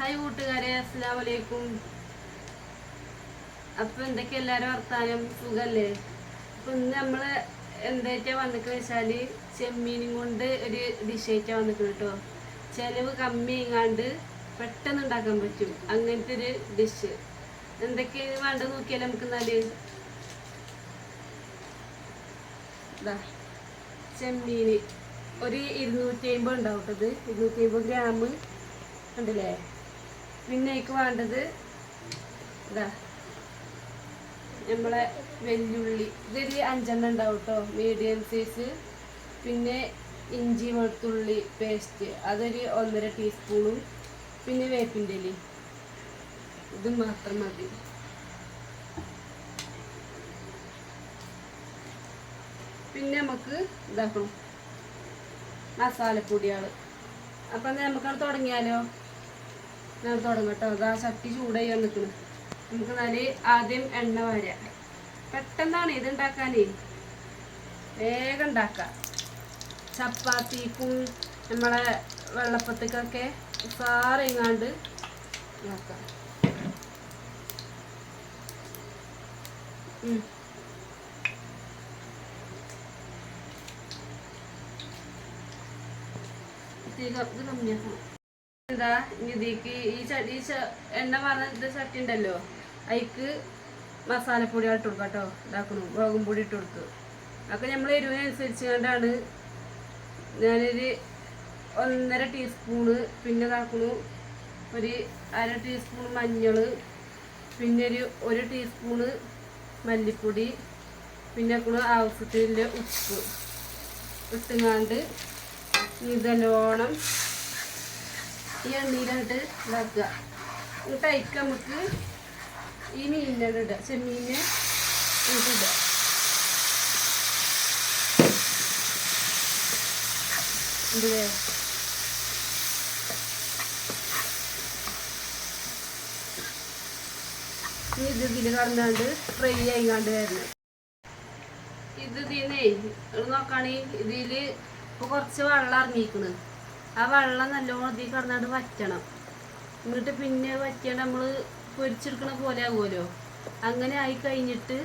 Hi കൂട്ടുകാരെ, അസ്സലാമു അലൈക്കും. അപ്പം എന്തൊക്കെ എല്ലാവരും വർത്താനം, സുഖല്ലേ? അപ്പം ഇന്ന് നമ്മൾ എന്തായിട്ടാണ് വന്നിട്ട് വെച്ചാൽ ചെമ്മീനും കൊണ്ട് ഒരു ഡിഷായിട്ടാണ് വന്നിട്ട് കേട്ടോ. ചിലവ് കമ്മി എങ്ങാണ്ട് പെട്ടെന്ന് ഉണ്ടാക്കാൻ പറ്റും അങ്ങനത്തെ ഒരു ഡിഷ്. എന്തൊക്കെയാണ് വേണ്ടത് നോക്കിയാൽ നമുക്ക് എന്നാല് ചെമ്മീൻ ഒരു 250 ഉണ്ടാവും കേട്ടത്. 250 ഗ്രാം ഉണ്ടല്ലേ. പിന്നെ എനിക്ക് വേണ്ടത് ഇതാ നമ്മളെ വെല്ലുള്ളി, ഇതൊരു 5 ഉണ്ടാവും കേട്ടോ, മീഡിയം സൈസ്. പിന്നെ ഇഞ്ചി വെളുത്തുള്ളി പേസ്റ്റ് അതൊരു 1.5 ടീസ്പൂണും. പിന്നെ വേപ്പിൻ്റെ ഇല, ഇത് മാത്രം മതി. പിന്നെ നമുക്ക് ഇതാക്കണം മസാലപ്പൊടികൾ. അപ്പം നമുക്കത് തുടങ്ങിയാലോ? ഞാൻ തുടങ്ങട്ടോ. അതാ ചട്ടി ചൂടായി വന്നിക്കണം. നമുക്ക് നല്ല ആദ്യം എണ്ണ വരാം. പെട്ടെന്നാണ് ഇത് ഉണ്ടാക്കാനേ, വേഗം ഉണ്ടാക്കാം. ചപ്പാത്തിക്കും നമ്മളെ വെള്ളപ്പത്തേക്കൊക്കെ ഉസാറിങ്ങാണ്ട് നോക്കാം. ഇത് കമ്മിയാക്കണം. എന്താ ഇതിക്ക് ഈ എണ്ണ പറഞ്ഞ ചട്ടി ഉണ്ടല്ലോ, അതിക്ക് മസാലപ്പൊടികൾ ഇട്ട് കൊടുക്കാം കേട്ടോ. ഇതാക്കണം, മുളകും പൊടി ഇട്ട് കൊടുത്തു. അതൊക്കെ നമ്മൾ എരിവിനനുസരിച്ച് കൊണ്ടാണ്. ഞാനൊരു 1.5 ടീസ്പൂണ്. പിന്നെ ഇതാക്കണു ഒരു 1/2 ടീസ്പൂൺ മഞ്ഞൾ. പിന്നെ ഒരു ടീസ്പൂണ് മല്ലിപ്പൊടി. പിന്നെ ആവശ്യത്തിൻ്റെ ഉപ്പ് ഇട്ടുങ്ങാണ്ട് ഇതെല്ലോണം ഈ എണ്ണയിലായിട്ട് ഇതാക്കുക. എന്നിട്ട് അതിക്ക് നമുക്ക് ഈ മീനിനെ ഇടുക, ചെമ്മീനെ ഇടുക. ഇല്ലേ ഇതിൽ കടന്നാണ്ട് ഫ്രൈ ആയിക്കാണ്ട് വരണം. ഇതിനെ നോക്കുകയാണെങ്കിൽ ഇതിൽ ഇപ്പോൾ കുറച്ച് വെള്ളം ഇറങ്ങിയിരിക്കണ്. ആ വെള്ളം നല്ലോണം ഇതിൽ കടന്നാണ്ട് വറ്റണം. എന്നിട്ട് പിന്നെ വറ്റിയാണ്ട് നമ്മൾ പൊരിച്ചെടുക്കണ പോലെ ആകുമല്ലോ. അങ്ങനെ ആയി കഴിഞ്ഞിട്ട്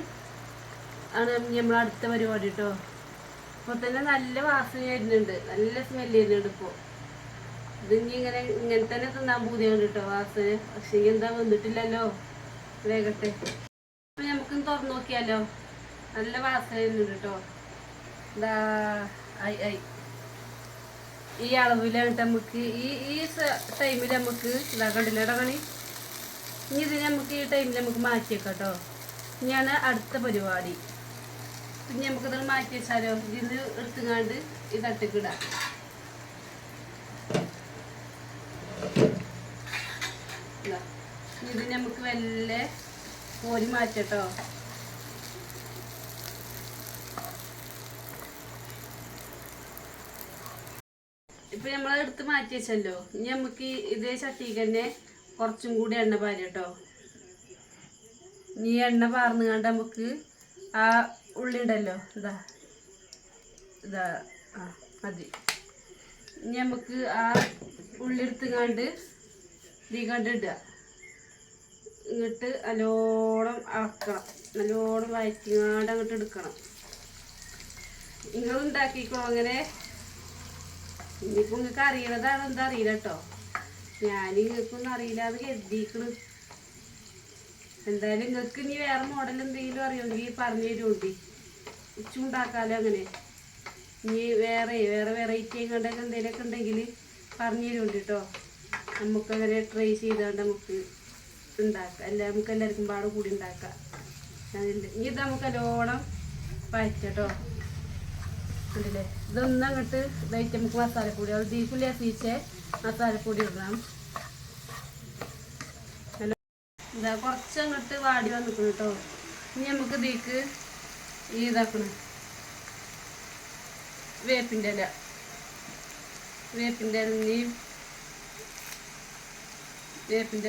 ആണ് നമ്മൾ അടുത്ത പരിപാടി കേട്ടോ. ഇപ്പോൾ തന്നെ നല്ല വാസന വരുന്നുണ്ട്, നല്ല സ്മെല്ല് വരുന്നുണ്ട്. ഇപ്പോൾ ഇത് ഇങ്ങനെ തന്നെ തിന്നാൻ പൂതിയുണ്ട് കേട്ടോ വാസന. പക്ഷേ എന്താ വന്നിട്ടില്ലല്ലോ, വേഗട്ടെ. അപ്പം നമുക്കൊന്ന് തുറന്നു നോക്കിയാലോ. നല്ല വാസന വരുന്നുണ്ട് കേട്ടോ. എന്താ ഈ അളവിലായിട്ട് നമുക്ക് ഈ ടൈമിൽ നമുക്ക് ഇതാക്കണ്ടില്ല ഇടകണി. ഇനി ഇതിന് നമുക്ക് ഈ ടൈമിൽ നമുക്ക് മാറ്റി വെക്കാം കേട്ടോ. ഇനിയാണ് അടുത്ത പരിപാടി. പിന്നെ നമുക്കിത് മാറ്റി വെച്ചാലോ. ഇതിന് എടുത്തുങ്ങാണ്ട് ഈ തട്ടിക്കിടാം. ഇത് നമുക്ക് വല്ല കോരി മാറ്റട്ടോ. ഇപ്പം നമ്മളെടുത്ത് മാറ്റി വെച്ചല്ലോ. ഇനി നമുക്ക് ഇതേ ചട്ടിക്ക് തന്നെ കുറച്ചും കൂടി എണ്ണ പാരി കേട്ടോ. ഈ എണ്ണ പാർന്നുകൊണ്ട് നമുക്ക് ആ ഉള്ളി ഉണ്ടല്ലോ, ഇതാ മതി. ഇനി നമുക്ക് ആ ഉള്ളി എടുത്തുങ്ങാണ്ട് ഇതിങ്ങാണ്ട് ഇടുക. ഇങ്ങോട്ട് നല്ലോണം അളക്കണം, നല്ലോണം വയറ്റിങ്ങാണ്ട് അങ്ങോട്ട് എടുക്കണം. നിങ്ങൾ ഉണ്ടാക്കിക്കോ അങ്ങനെ. ഇനിയിപ്പോൾ നിങ്ങൾക്ക് അറിയണതാണ് എന്താ അറിയില്ല കേട്ടോ. ഞാൻ നിങ്ങൾക്കൊന്നും അറിയില്ല അത് കരുതിക്കണ്. എന്തായാലും നിങ്ങൾക്ക് ഇനി വേറെ മോഡൽ എന്തെങ്കിലും അറിയുമെങ്കിൽ പറഞ്ഞു തരുമോണ്ടി, ഉച്ചുണ്ടാക്കാലോ. അങ്ങനെ ഇനി വേറെ വെറൈറ്റി കണ്ടൊക്കെ എന്തെങ്കിലുമൊക്കെ ഉണ്ടെങ്കിൽ പറഞ്ഞു തരുമോണ്ടി കേട്ടോ. നമുക്കങ്ങനെ ട്രൈ ചെയ്തുകൊണ്ട് നമുക്ക് ഉണ്ടാക്കാം. നമുക്ക് എല്ലാവർക്കും പാടെ കൂടി ഉണ്ടാക്കാം. ഇനി ഇത് നമുക്ക് നല്ലോണം പറ്റട്ടോ. ഉണ്ടല്ലേ, ഇതൊന്നും അങ്ങോട്ട് ഇതായിട്ട് നമുക്ക് മസാലപ്പൊടി ബീഫിൽ അസീച്ച മസാലപ്പൊടി ഇടണം. ഇതാ കുറച്ചങ്ങോട്ട് വാടി വന്നിക്കണം കേട്ടോ. ഇനി നമുക്ക് ഇതിലേക്ക് ഇതാക്കണം വേപ്പിൻ്റെ ഇല. വേപ്പിൻ്റെ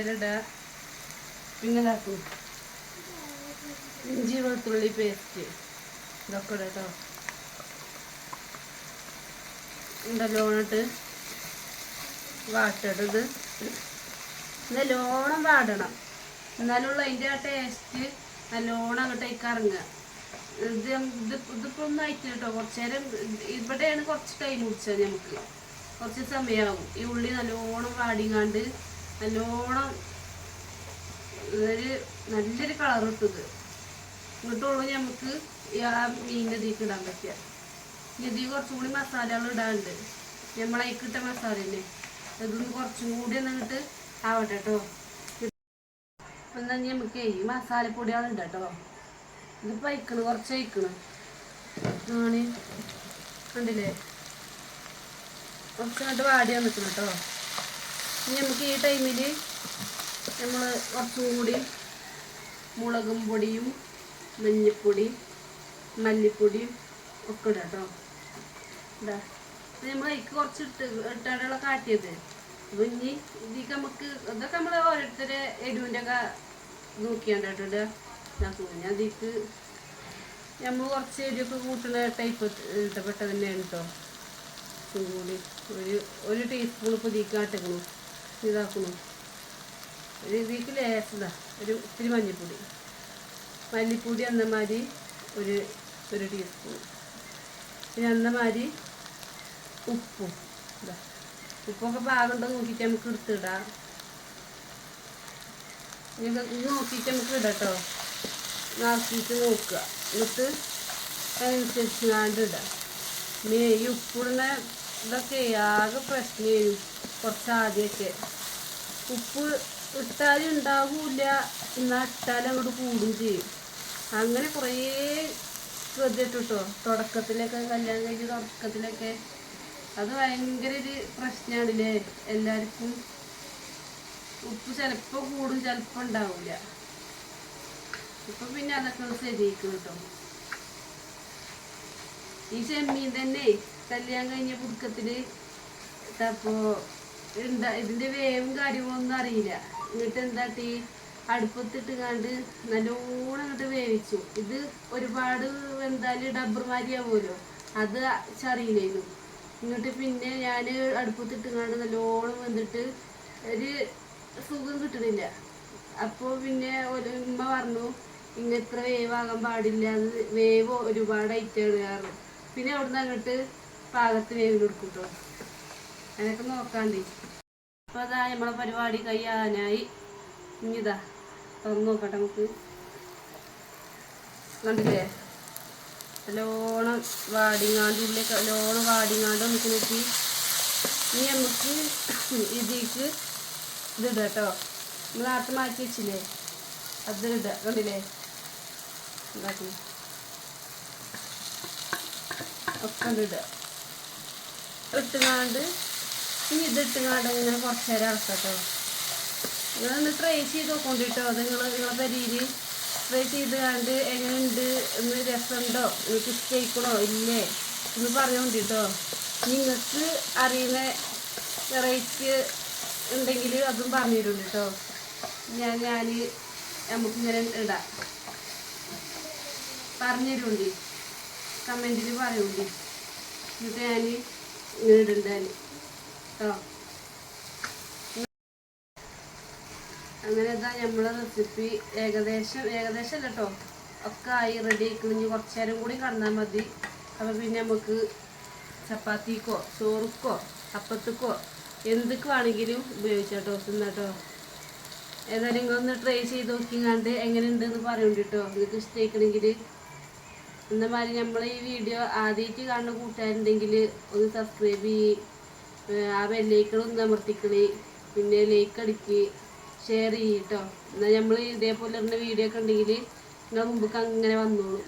ഇല ഇടുക. പിന്നെ ഇതാക്കും ഇഞ്ചി വെളുത്തുള്ളി പേസ്റ്റ് ഇതൊക്കെ ഇടുക കേട്ടോ. നല്ലോണിട്ട് വാട്ടരുത്. നല്ലോണം വാടണം, എന്നാലുള്ള അതിൻ്റെ ആ ടേസ്റ്റ് നല്ലോണം അങ്ങോട്ടേക്ക് ഇറങ്ങുക. ഇതിപ്പോൾ ഒന്നും ആയിട്ടില്ല കേട്ടോ. കുറച്ച് നേരം ഇവിടെയാണ് കുറച്ച് ടൈം കുടിച്ചത്. നമുക്ക് കുറച്ച് സമയമാകും. ഈ ഉള്ളി നല്ലോണം വാടിങ്ങാണ്ട് നല്ലോണം നല്ലൊരു കളർ ഇട്ടത് ഇങ്ങോട്ടുള്ളൂ നമുക്ക് ആ മീനിൻ്റെ ഇതിലേക്ക് ഇടാൻ പറ്റുക. ഇതിൽ കുറച്ചും കൂടി മസാലകൾ ഇടാനുണ്ട്. നമ്മളതിക്കിട്ട മസാല തന്നെ ഇതൊന്ന് കുറച്ചും കൂടി ഒന്നിട്ട് ആവട്ടെ കേട്ടോ. എന്നാൽ നമുക്ക് ഈ മസാലപ്പൊടികളുണ്ട് കേട്ടോ. ഇതിപ്പോൾ അയക്കണം, കുറച്ച് അയക്കണം ആണ് കണ്ടില്ലേ, കുറച്ചങ്ങോട്ട് വാടി വന്നിക്കണം കേട്ടോ. ഇനി നമുക്ക് ഈ ടൈമിൽ നമ്മൾ കുറച്ചും കൂടി മുളകും പൊടിയും മഞ്ഞൾപ്പൊടിയും മല്ലിപ്പൊടിയും ഒക്കെ ഇടാം കേട്ടോ. ഇതാ നമ്മൾ അതിക്ക് കുറച്ച് ഇട്ടാണ്ടുള്ള കാട്ടിയത്. അപ്പോൾ ഇനി ഇതിക്ക് നമുക്ക് ഇതൊക്കെ നമ്മൾ ഓരോരുത്തരെ എരിവിൻ്റെ ഒക്കെ നോക്കിയാണ്ട് കേട്ടോ ഇതാക്കും. ഞാൻ ഇതിക്ക് നമ്മൾ കുറച്ച് എരിവൊക്കെ കൂട്ടുന്ന ടൈപ്പ് ഇഷ്ടപ്പെട്ട തന്നെയാണ് കേട്ടോ. കൂടി ഒരു ടീസ്പൂൺ ഇപ്പോൾ ഇതിക്ക് കാട്ടിക്കണം, ഇതാക്കണം. ഒരു ഇതിക്ക് ലേസതാ ഇത്തിരി മഞ്ഞൾപ്പൊടി, മല്ലിപ്പൊടി എന്നമാതിരി ഒരു ടീസ്പൂൺ, പിന്നെ എന്നമാതിരി ഉപ്പും. ഇതാ ഉപ്പൊക്കെ പാകമുണ്ടോ നോക്കിയിട്ട് നമുക്ക് എടുത്തിടാം. ഇത് നോക്കിയിട്ട് നമുക്ക് ഇടാം കേട്ടോ. നോക്കിയിട്ട് നോക്കുക, എന്നിട്ട് അതിനനുസരിച്ച് ഇടാം. ഈ ഉപ്പിടുന്ന ഇതൊക്കെ ആകെ പ്രശ്നമായിരുന്നു കുറച്ച് ആദ്യമൊക്കെ. ഉപ്പ് ഇട്ടാലും ഉണ്ടാവില്ല, എന്നാൽ ഇട്ടാലും അങ്ങോട്ട് കൂടും ചെയ്യും. അങ്ങനെ കുറേ ശ്രദ്ധിച്ചു കേട്ടോ. തുടക്കത്തിലൊക്കെ കല്യാണം കഴിഞ്ഞ് തുടക്കത്തിലൊക്കെ അത് ഭയങ്കര ഒരു പ്രശ്നമാണില്ലേ എല്ലാവർക്കും. ഉപ്പ് ചിലപ്പോൾ കൂടും, ചിലപ്പോൾ ഉണ്ടാവില്ല. ഇപ്പം പിന്നെ അതൊക്കെ ശരിയാക്കും കേട്ടോ. ഈ ചെമ്മീൻ തന്നെ കല്യാണം കഴിഞ്ഞ പുതുക്കത്തിൽ അപ്പോൾ ഇതിൻ്റെ വേവും കാര്യങ്ങളൊന്നും അറിയില്ല. എന്നിട്ട് എന്താട്ടി അടുപ്പത്തിട്ട് കണ്ട് നല്ലോണം അങ്ങോട്ട് വേവിച്ചു. ഇത് ഒരുപാട് എന്തായാലും ഡബ്ബർമാരിയാവുമല്ലോ, അത് ചറിയില്ലായിരുന്നു. എന്നിട്ട് പിന്നെ ഞാൻ അടുപ്പത്തിട്ട് കണ്ട് നല്ലോണം വന്നിട്ട് ഒരു സുഖം കിട്ടണില്ല. അപ്പോൾ പിന്നെ ഒരു ഉമ്മ പറഞ്ഞു ഇങ്ങത്ര വേവാകാൻ പാടില്ല, അത് വേവ് ഒരുപാടായിട്ടാണ് കാരണം. പിന്നെ അവിടുന്ന് അങ്ങോട്ട് പാകത്ത് വേവിലെടുക്കും കേട്ടോ. അതിനൊക്കെ നോക്കാണ്ടി. അപ്പോൾ അതാ നമ്മളെ പരിപാടി കഴിയാനായി. ഇനിതാ തുറന്ന് നോക്കട്ടെ നമുക്ക്. കണ്ടില്ലേ നല്ലോണം വാടിങ്ങാണ്ട് ഉള്ളിൽ നല്ലോണം വാടിങ്ങാണ്ട് നമുക്ക് നോക്കി. ഇനി നമുക്ക് ഇതിലേക്ക് ഇതിടുക കേട്ടോ. നമ്മൾ നേരത്തെ മാറ്റി വെച്ചില്ലേ അതിലിടുക. കണ്ടില്ലേ ഉണ്ടാക്കി ഒക്കെ ഇടുക. ഇട്ടുകാണ്ട് ഇനി ഇതിട്ടുകാണ്ട് ഇങ്ങനെ കുറച്ച് നേരം ഇളക്കട്ടോ. നിങ്ങളൊന്ന് ട്രൈ ചെയ്ത് നോക്കൊണ്ടിട്ടോ. നിങ്ങളെ പരിയിൽ ട്രൈ ചെയ്ത് കണ്ട് എങ്ങനെയുണ്ട് എന്ന്, രസമുണ്ടോ, നിങ്ങൾക്ക് ഇഷ്ടമായിക്കണോ ഇല്ലേ എന്ന് പറഞ്ഞുകൊണ്ടിട്ടോ. നിങ്ങൾക്ക് അറിയുന്ന വെറൈറ്റി ഉണ്ടെങ്കിൽ അതും പറഞ്ഞിട്ടുണ്ട് കേട്ടോ. ഞാൻ നമുക്കിങ്ങനെ ഇടാം, പറഞ്ഞിട്ടുണ്ട്, കമൻറ്റിൽ പറയുന്നുണ്ട്. എന്നിട്ട് ഞാൻ ഇങ്ങനെ ഇടണ്ടാൻ കേട്ടോ. അങ്ങനെ ഇതാ നമ്മളെ റെസിപ്പി ഏകദേശം അല്ല കേട്ടോ, ഒക്കെ ആയി റെഡി ആയിക്കഴിഞ്ഞ് കുറച്ച് നേരം കൂടി കടന്നാൽ മതി. അപ്പോൾ പിന്നെ നമുക്ക് ചപ്പാത്തിക്കോ ചോറുക്കോ അപ്പത്തിക്കോ എന്തൊക്കെ വേണമെങ്കിലും ഉപയോഗിച്ചാട്ടോ തിന്നാട്ടോ. ഏതായാലും നിങ്ങളൊന്ന് ട്രൈ ചെയ്ത് നോക്കിങ്ങാണ്ട് എങ്ങനെയുണ്ടെന്ന് പറയുന്നുണ്ട് കേട്ടോ. നിങ്ങൾക്ക് ഇഷ്ടമായിക്കണമെങ്കിൽ എന്ന മാതിരി നമ്മൾ ഈ വീഡിയോ ആദ്യമായിട്ട് കാണുന്ന കൂട്ടുകാരുണ്ടെങ്കിൽ ഒന്ന് സബ്സ്ക്രൈബ് ചെയ്യ്, ആ ബെല്ലൈക്കൺ അമർത്തിക്കളി, പിന്നെ ലൈക്ക് അടിക്ക്, ഷെയർ ചെയ്യട്ടോ. എന്നാൽ നമ്മൾ ഇതേപോലെ വീഡിയോ ഒക്കെ ഉണ്ടെങ്കിൽ നിങ്ങൾ മുമ്പ് അങ്ങനെ വന്നോളൂ.